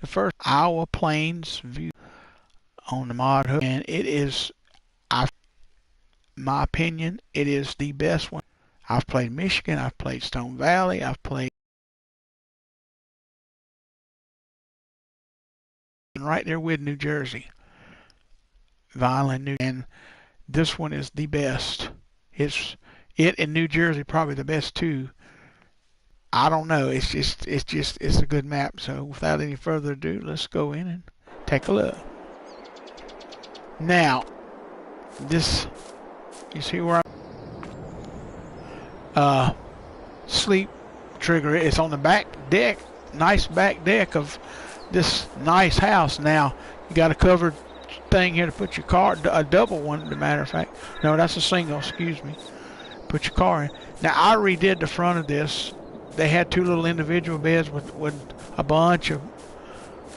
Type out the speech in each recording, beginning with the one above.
the first Iowa Plains view on the mod hook, and it is, my opinion, it is the best one. I've played Michigan, I've played Stone Valley, I've played right there with New Jersey, Violin, and this one is the best. It in New Jersey probably the best too. I don't know. It's a good map. So without any further ado, let's go in and take a look. Now, this, you see where I'm sleep trigger. It's on the back deck, nice back deck of this nice house. Now you got a covered thing here to put your car, a double one, as a matter of fact. No, that's a single. Excuse me. Put your car in. Now I redid the front of this. They had two little individual beds with a bunch of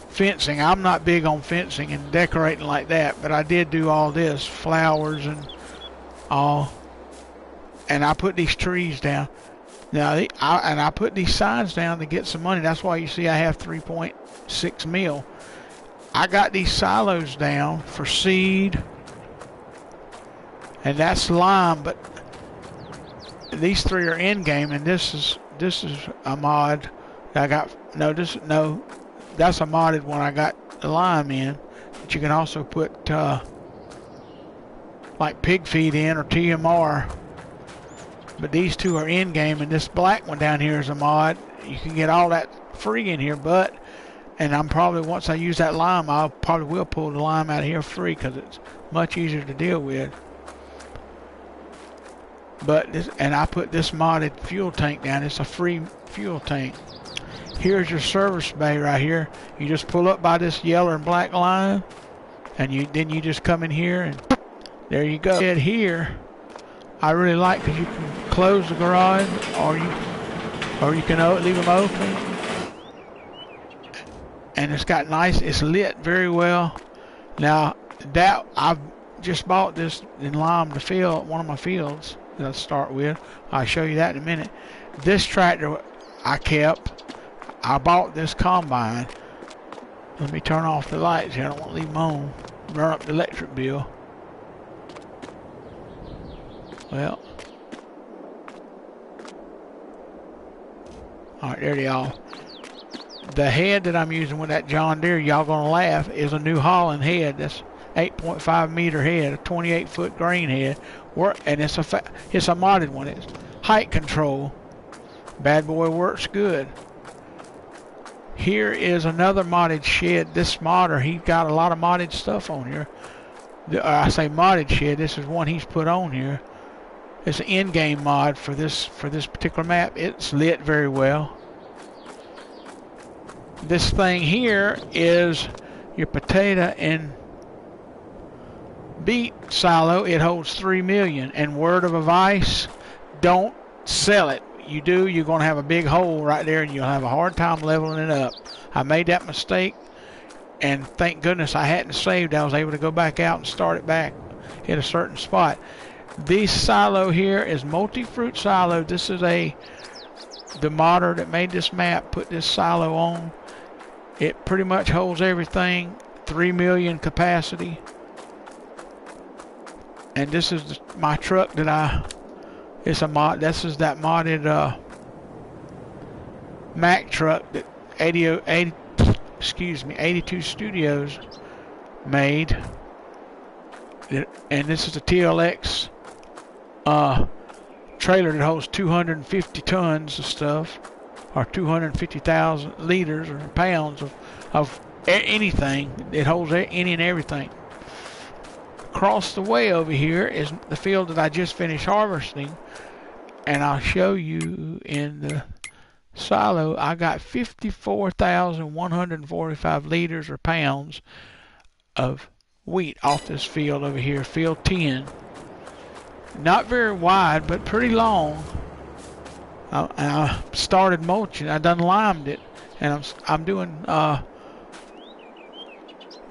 fencing. I'm not big on fencing and decorating like that, but I did do all this, flowers and all. And I put these trees down. Now, I put these signs down to get some money. That's why you see I have 3.6 mil. I got these silos down for seed, and that's lime. But these three are in game, and this is a mod. I got no, that's a modded one. I got the lime in, but you can also put like pig feed in or TMR. But these two are in game, and this black one down here is a mod. You can get all that free in here, and I'm probably, once I use that lime, I probably will pull the lime out of here free because it's much easier to deal with. But this, and I put this modded fuel tank down. It's a free fuel tank. Here's your service bay right here. You just pull up by this yellow and black line, and then you just come in here, and there you go. Here, I really like because you can close the garage, or you can leave them open, and it's lit very well. Now that I've just bought this in lime to fill one of my fields that I start with. I'll show you that in a minute. This tractor I bought this combine. Let me turn off the lights here. I don't want to leave them on. Run up the electric bill. Well, alright, there they are. The head that I'm using with that John Deere, y'all gonna laugh, is a New Holland head. That's 8.5 meter head, a 28-foot grain head, and it's a modded one. It's height control. Bad boy works good. Here is another modded shed. This modder, he's got a lot of modded stuff on here. I say modded shed. This is one he's put on here. It's an in-game mod for this particular map. It's lit very well. This thing here is your potato and beet silo. It holds 3 million. And word of advice, don't sell it. You do, you're going to have a big hole right there, and you'll have a hard time leveling it up. I made that mistake, and thank goodness I hadn't saved. I was able to go back out and start it back at a certain spot. This silo here is multi-fruit silo. This is the modder that made this map put this silo on. It pretty much holds everything. 3 million capacity. And this is my truck that it's a mod. This is that modded Mack truck that 82 Studios made. And this is a TLX trailer that holds 250 tons of stuff, or 250,000 liters or pounds of anything. It holds any and everything. Across the way over here is the field that I just finished harvesting, and I'll show you in the silo. I got 54,145 liters or pounds of wheat off this field over here, field 10. Not very wide, but pretty long. I started mulching. I done limed it, and I'm doing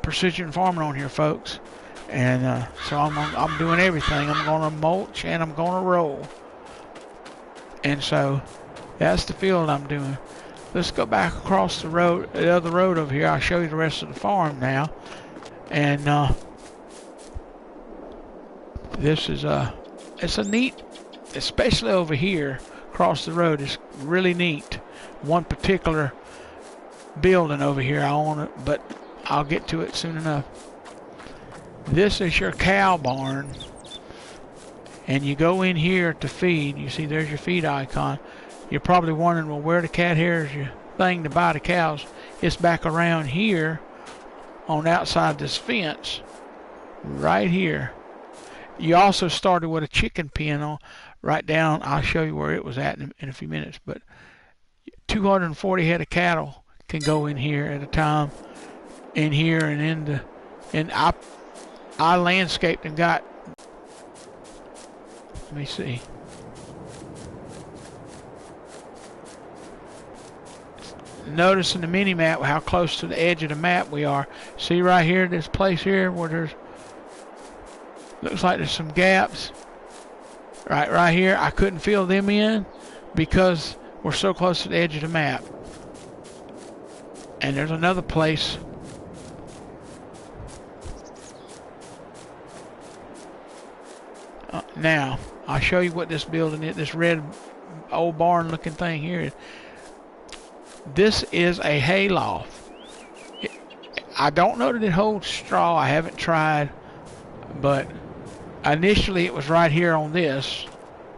precision farming on here, folks. And so I'm doing everything. I'm gonna mulch and I'm gonna roll. And so that's the field I'm doing. let's go back across the road, the other road over here. I'll show you the rest of the farm now. And this is it's a neat, especially over here across the road. It's really neat. One particular building over here, I own it, but I'll get to it soon enough. This is your cow barn, and you go in here to feed. You see there's your feed icon. You're probably wondering, well, where the cat hair is your thing to buy the cows? It's back around here on outside this fence right here. You also started with a chicken pen on right down. I'll show you where it was at in a few minutes, but 240 head of cattle can go in here at a time, in here and in the, and I landscaped and got, let me see, notice in the mini map how close to the edge of the map we are. See right here, this place here where there's, looks like there's some gaps right here. I couldn't fill them in because we're so close to the edge of the map. And there's another place. Now, I'll show you what this building is, this red old barn looking thing here is. This is a hay loft. I don't know that it holds straw. I haven't tried, but initially it was right here on this,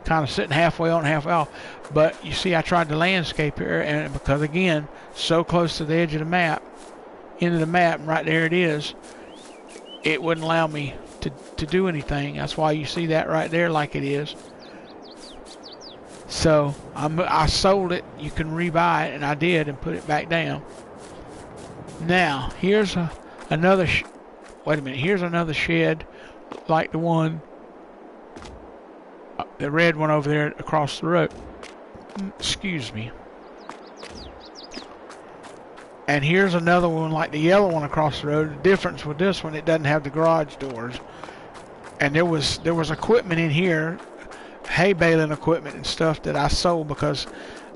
kind of sitting halfway on, halfway off. But you see, I tried to landscape here, and because again, so close to the edge of the map, into the map, and right there it is, it wouldn't allow me to do anything. That's why you see that right there like it is. So I sold it. You can rebuy it, and I did, and put it back down. Now here's another. Wait a minute. Here's another shed, like the one, the red one over there across the road. Excuse me. And here's another one like the yellow one across the road. The difference with this one, it doesn't have the garage doors. And there was equipment in here, hay baling equipment and stuff that I sold because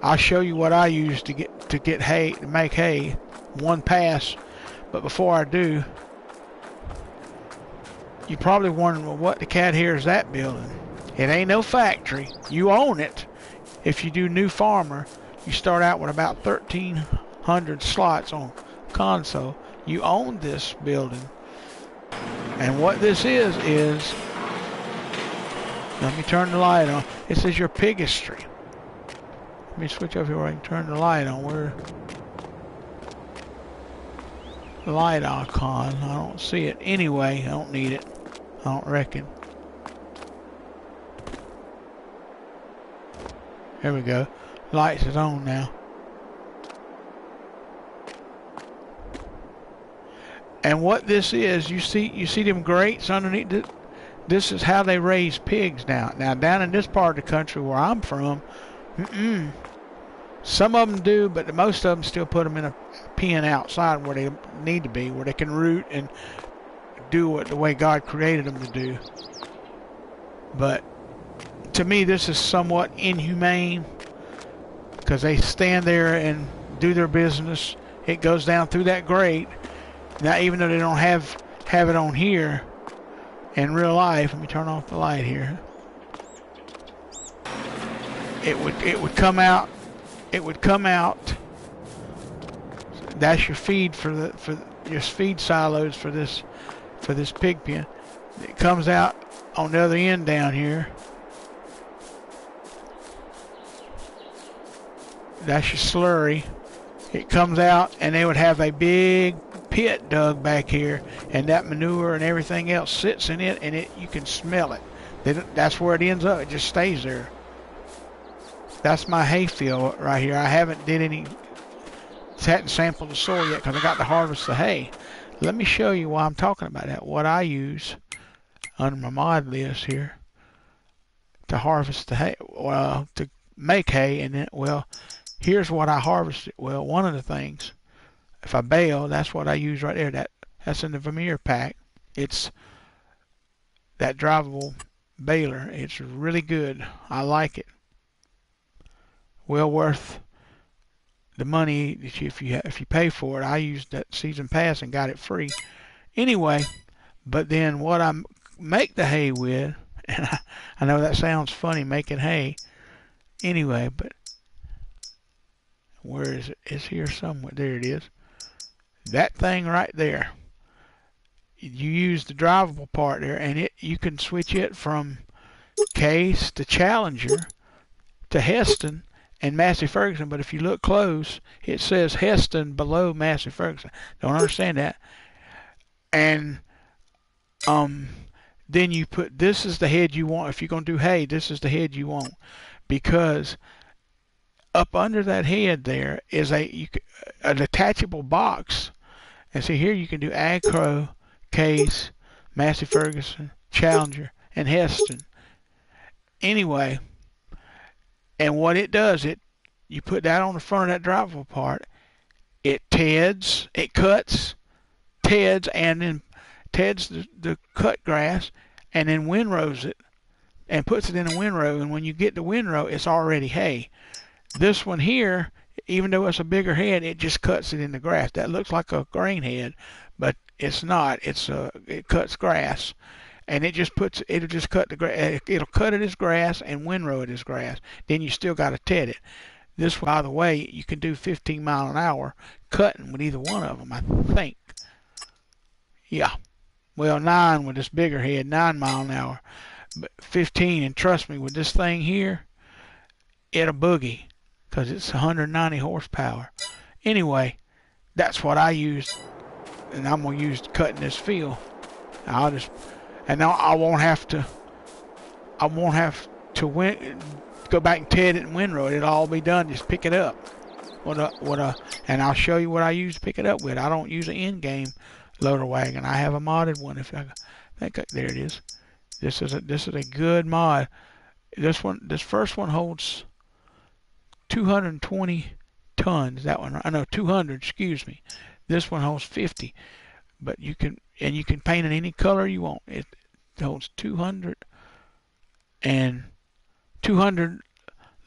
I'll show you what I use to get hay, to make hay, one pass. But before I do, you're probably wondering, well, what the cat hair is that building? It ain't no factory. You own it. If you do new farmer, you start out with about 1,300 slots on console. You own this building. And what this is, let me turn the light on. This is your pigistry. Let me switch over here where I can turn the light on. Where the light icon? I don't see it. Anyway, I don't need it. I don't reckon. There we go. Lights is on now. And what this is, you see them grates underneath it? This is how they raise pigs now. Now down in this part of the country where I'm from, some of them do, but most of them still put them in a pen outside where they need to be, where they can root and do it the way God created them to do. But to me, this is somewhat inhumane because they stand there and do their business. It goes down through that grate. Now, even though they don't have it on here in real life, let me turn off the light here. It would come out. It would come out. That's your feed for your feed silos for this pig pen. It comes out on the other end down here. That's your slurry. It comes out, and they would have a big pit dug back here, and that manure and everything else sits in it, and you can smell it. That's where it ends up. It just stays there. That's my hay field right here. I hadn't sampled the soil yet because I got to harvest the hay. Let me show you why I'm talking about that. What I use under my mod list here to harvest the hay, well, to make hay, and then, well, here's what I harvested. Well, one of the things, if I bale, that's what I use right there. That's in the Vermeer pack. It's that drivable baler. It's really good. I like it. Well worth the money that if you pay for it. I used that season pass and got it free. Anyway, but then what I make the hay with, and I know that sounds funny making hay. Anyway, but where is it? It's here somewhere. There it is. That thing right there. You use the drivable part there, and you can switch it from Case to Challenger to Heston and Massey Ferguson. But if you look close, it says Heston below Massey Ferguson. Don't understand that. And then you put, this is the head you want. If you're going to do hay, this is the head you want, because up under that head there is a detachable box. And see here you can do Agro, Case, Massey Ferguson, Challenger, and Heston. Anyway, and what it does, you put that on the front of that drivable part, it cuts, teds, and then teds the cut grass, and then windrows it, and puts it in a windrow. And when you get the windrow, it's already hay. This one here, even though it's a bigger head, it just cuts it in the grass. That looks like a grain head, but it's not. It cuts grass, and it'll just cut the grass. It'll cut it as grass and windrow it as grass. Then you still got to ted it. This, by the way, you can do 15 mile an hour cutting with either one of them, I think. Yeah. Well, 9 with this bigger head, 9 mile an hour, but 15. And trust me, with this thing here, it'll boogie, because it's 190 horsepower. Anyway, that's what I used, and I'm gonna use cutting this field. And now I won't have to go back and ted it and windrow it. It'll all be done. Just pick it up. And I'll show you what I use to pick it up with. I don't use an in-game loader wagon. I have a modded one. There it is. This is a good mod. This first one holds 220 tons. That one, I know 200. Excuse me. This one holds 50. But you can paint it any color you want. It holds 200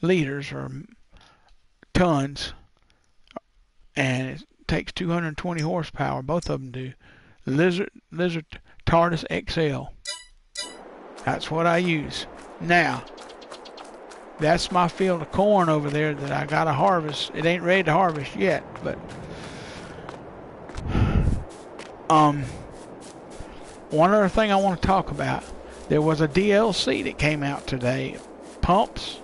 liters or tons, and it takes 220 horsepower. Both of them do. Lizard TARDIS XL. That's what I use. Now, that's my field of corn over there that I gotta harvest. It ain't ready to harvest yet, but one other thing I want to talk about. There was a DLC that came out today. Pumps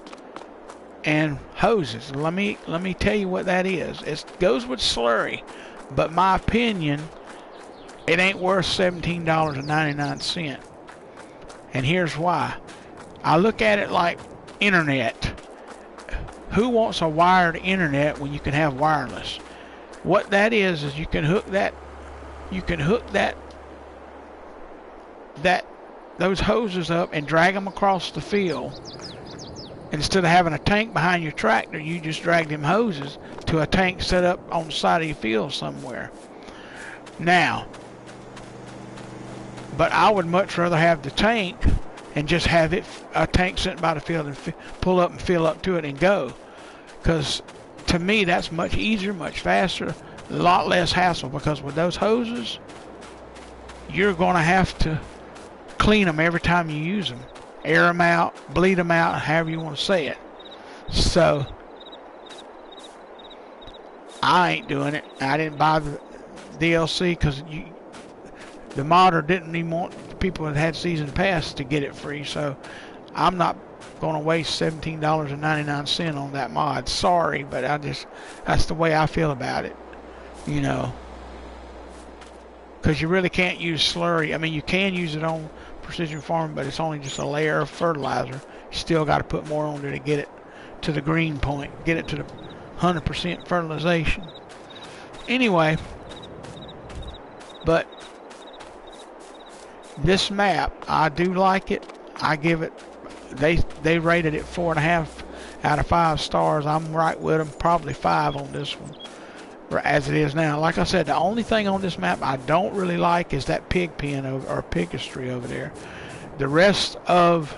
and hoses. Let me tell you what that is. It goes with slurry, but my opinion, it ain't worth $17.99. And here's why. I look at it like internet. Who wants a wired internet when you can have wireless? What that is you can hook those hoses up and drag them across the field. Instead of having a tank behind your tractor, you just drag them hoses to a tank set up on the side of your field somewhere. Now, but I would much rather have the tank and just have a tank sitting by the field and pull up and fill up to it and go. Because to me, that's much easier, much faster, a lot less hassle. Because with those hoses, you're going to have to clean them every time you use them. Air them out, bleed them out, however you want to say it. So, I ain't doing it. I didn't buy the DLC because the modder didn't even want people that had season pass to get it free. So, I'm not going to waste $17.99 on that mod. Sorry, but that's the way I feel about it. You know. Because you really can't use slurry. I mean, you can use it on precision farming, but it's only just a layer of fertilizer. You still got to put more on there to get it to the green point, get it to the 100% fertilization. Anyway, but this map, I do like it. I give it, they rated it 4.5 out of 5 stars. I'm right with them, probably 5 on this one. As it is now. Like I said, the only thing on this map I don't really like is that pig pen or pigistry over there. The rest of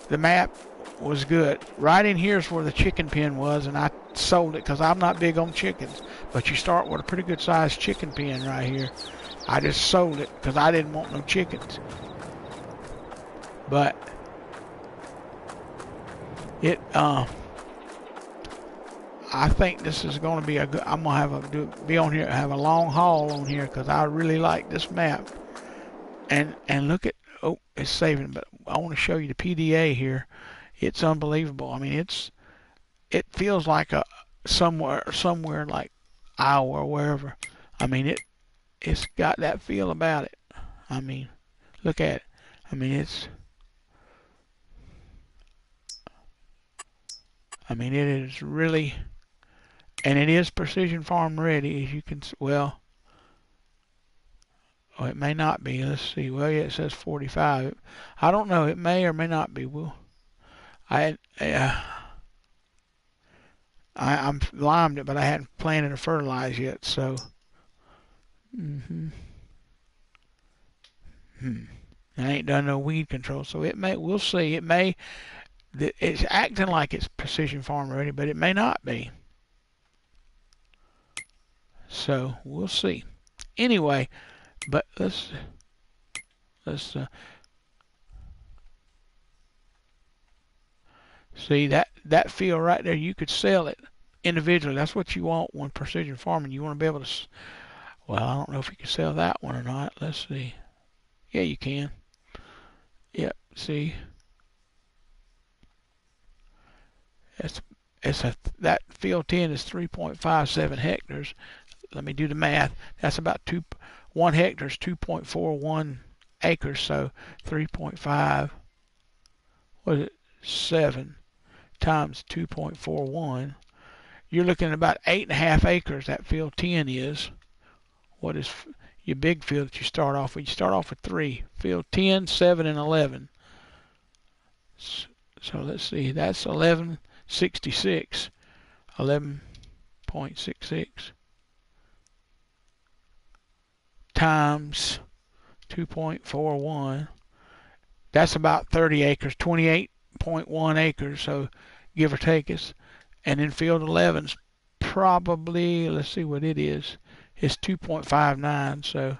the map was good. Right in here is where the chicken pen was, and I sold it because I'm not big on chickens. But you start with a pretty good sized chicken pen right here. I just sold it because I didn't want no chickens. But it, I think this is going to be a good. I'm gonna be on here, have a long haul on here because I really like this map. And look at, oh, it's saving, but I want to show you the PDA here. It's unbelievable. I mean, it feels like a somewhere like Iowa or wherever. I mean, it's got that feel about it. I mean, look at it. I mean, it is really, and it is Precision Farm ready, as you can, well, oh, it may not be. Let's see. Well, yeah, it says 45. I don't know. It may or may not be. Well, I'm limed it, but I hadn't planted or fertilized yet, so. I ain't done no weed control, so it may. We'll see. It may. It's acting like it's Precision Farm ready, but it may not be. So we'll see. Anyway, but let's see that field right there. You could sell it individually. That's what you want when precision farming. You want to be able to. Well, I don't know if you can sell that one or not. Let's see. Yeah, you can. Yep. See. That field 10 is 3.57 hectares. Let me do the math. That's about 1 hectare is 2.41 acres. So 3.5. What is it? 7 times 2.41. You're looking at about 8.5 acres. That field 10 is. What is your big field that you start off with? You start off with 3. Field 10, 7, and 11. So let's see. That's 1166. 11.66 times 2.41. That's about 30 acres. 28.1 acres. So give or take us. And then field 11's probably, let's see what it is. It's 2.59, so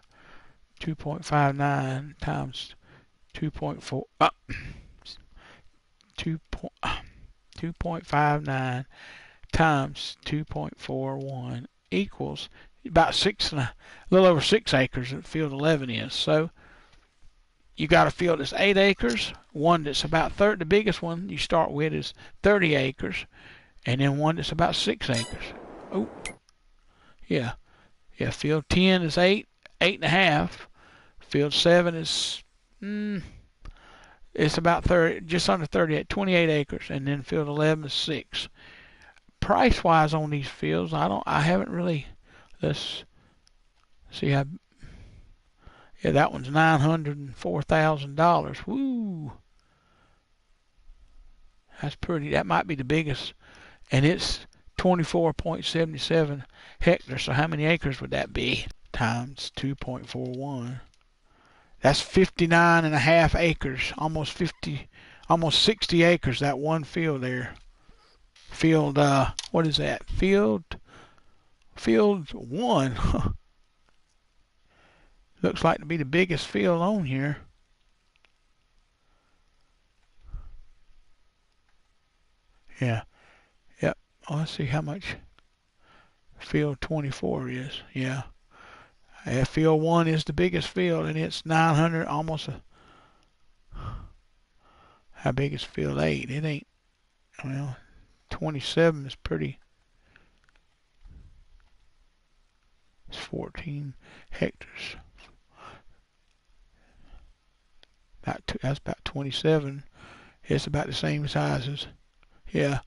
2.59 times 2.4, 2.59 times 2.41 equals about a little over 6 acres that field 11 is. So you got a field that's 8 acres, one that's about the biggest one you start with is 30 acres, and then one that's about 6 acres. Oh, yeah. Yeah, field 10 is 8.5. Field 7 is, it's about 30, just under 38, 28 acres, and then field 11 is 6. Price-wise on these fields, I haven't really, let's see, yeah, that one's $904,000. Woo! That's pretty, that might be the biggest, and it's 24.77 hectares. So how many acres would that be? Times 2.41. That's 59.5 acres. Almost 60 acres. That one field there. Field. What is that? Field 1. Looks like to be the biggest field on here. Yeah. Oh, let's see how much field 24 is. Yeah. Field 1 is the biggest field, and it's 900, almost how big is field 8? It ain't, well, 27 is pretty, it's 14 hectares. That's about 27. It's about the same size as, yeah.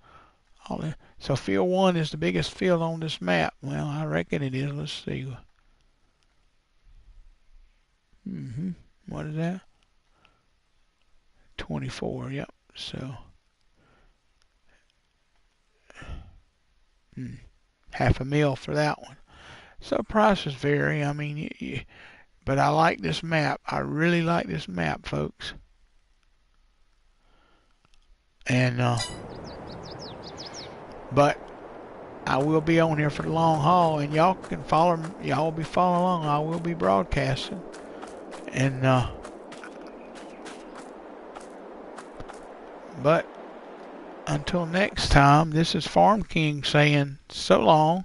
So field 1 is the biggest field on this map. Well, I reckon it is. Let's see. What is that? 24. Yep. So $500,000 for that one. So prices vary. I mean, but I like this map. I really like this map, folks. And but I will be on here for the long haul, and y'all can follow. Y'all will be following along. I will be broadcasting, and but until next time, this is Farm King saying so long.